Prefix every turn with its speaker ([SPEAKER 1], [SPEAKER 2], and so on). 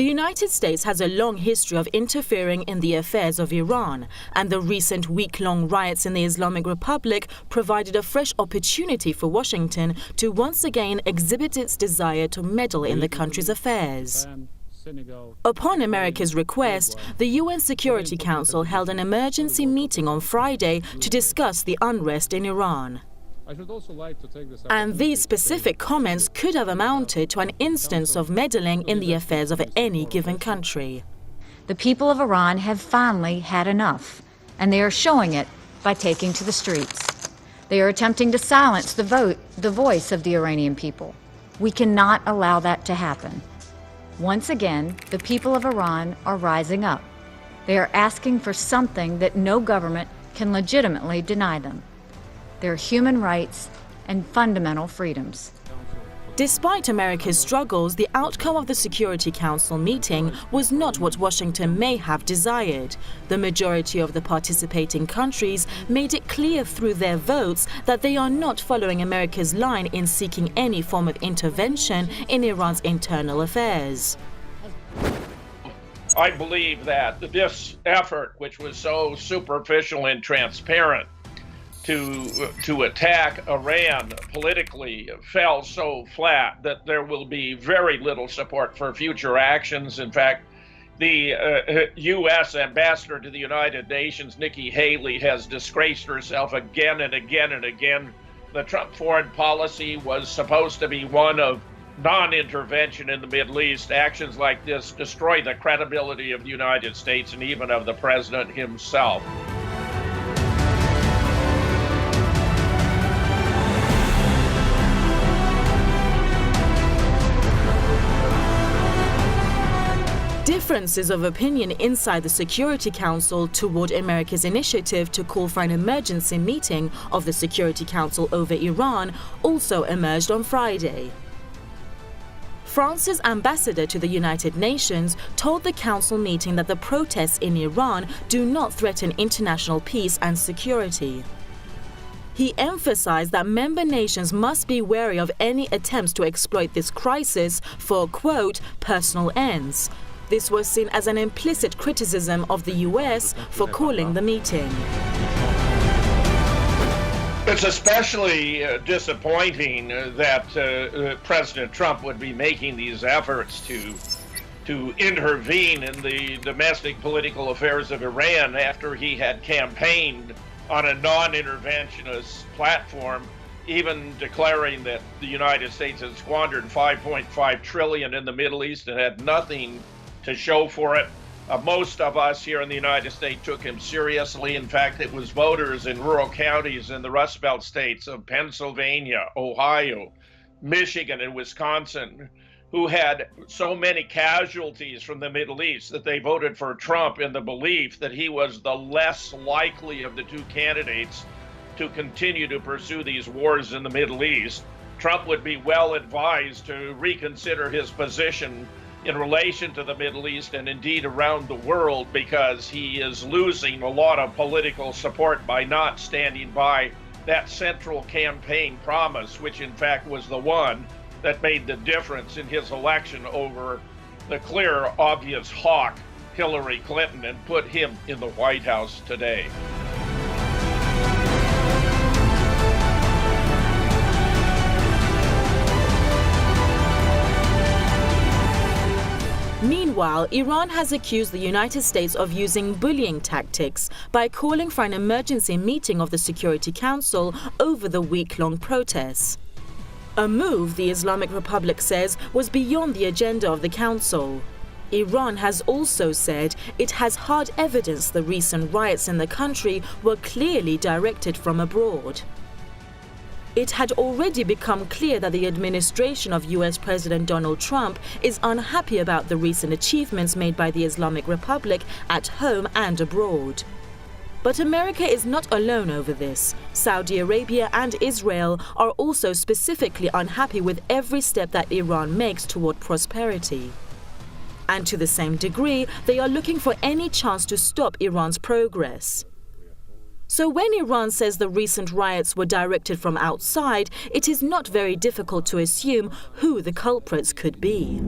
[SPEAKER 1] The United States has a long history of interfering in the affairs of Iran, and the recent week-long riots in the Islamic Republic provided a fresh opportunity for Washington to once again exhibit its desire to meddle in the country's affairs. Upon America's request, the UN Security Council held an emergency meeting on Friday to discuss the unrest in Iran. And these specific comments could have amounted to an instance of meddling in the affairs of any given country.
[SPEAKER 2] The people of Iran have finally had enough, and they are showing it by taking to the streets. They are attempting to silence the voice of the Iranian people. We cannot allow that to happen. Once again, the people of Iran are rising up. They are asking for something that no government can legitimately deny them: their human rights and fundamental freedoms.
[SPEAKER 1] Despite America's struggles, the outcome of the Security Council meeting was not what Washington may have desired. The majority of the participating countries made it clear through their votes that they are not following America's line in seeking any form of intervention in Iran's internal affairs.
[SPEAKER 3] I believe that this effort, which was so superficial and transparent, to attack Iran politically fell so flat that there will be very little support for future actions. In fact, the U.S. ambassador to the United Nations, Nikki Haley, has disgraced herself again and again and again. The Trump foreign policy was supposed to be one of non-intervention in the Middle East. Actions like this destroy the credibility of the United States and even of the president himself.
[SPEAKER 1] Differences of opinion inside the Security Council toward America's initiative to call for an emergency meeting of the Security Council over Iran also emerged on Friday. France's ambassador to the United Nations told the council meeting that the protests in Iran do not threaten international peace and security. He emphasized that member nations must be wary of any attempts to exploit this crisis for, quote, personal ends. This was seen as an implicit criticism of the U.S. for calling the meeting.
[SPEAKER 3] It's especially disappointing that President Trump would be making these efforts to intervene in the domestic political affairs of Iran after he had campaigned on a non-interventionist platform, even declaring that the United States had squandered $5.5 trillion in the Middle East and had nothing to show for it. Most of us here in the United States took him seriously. In fact, it was voters in rural counties in the Rust Belt states of Pennsylvania, Ohio, Michigan, and Wisconsin who had so many casualties from the Middle East that they voted for Trump in the belief that he was the less likely of the two candidates to continue to pursue these wars in the Middle East. Trump would be well advised to reconsider his position in relation to the Middle East and indeed around the world, because he is losing a lot of political support by not standing by that central campaign promise, which in fact was the one that made the difference in his election over the clear, obvious hawk, Hillary Clinton, and put him in the White House today.
[SPEAKER 1] Meanwhile, Iran has accused the United States of using bullying tactics by calling for an emergency meeting of the Security Council over the week-long protests. A move, the Islamic Republic says, was beyond the agenda of the Council. Iran has also said it has hard evidence the recent riots in the country were clearly directed from abroad. It had already become clear that the administration of US President Donald Trump is unhappy about the recent achievements made by the Islamic Republic at home and abroad. But America is not alone over this. Saudi Arabia and Israel are also specifically unhappy with every step that Iran makes toward prosperity. And to the same degree, they are looking for any chance to stop Iran's progress. So when Iran says the recent riots were directed from outside, it is not very difficult to assume who the culprits could be.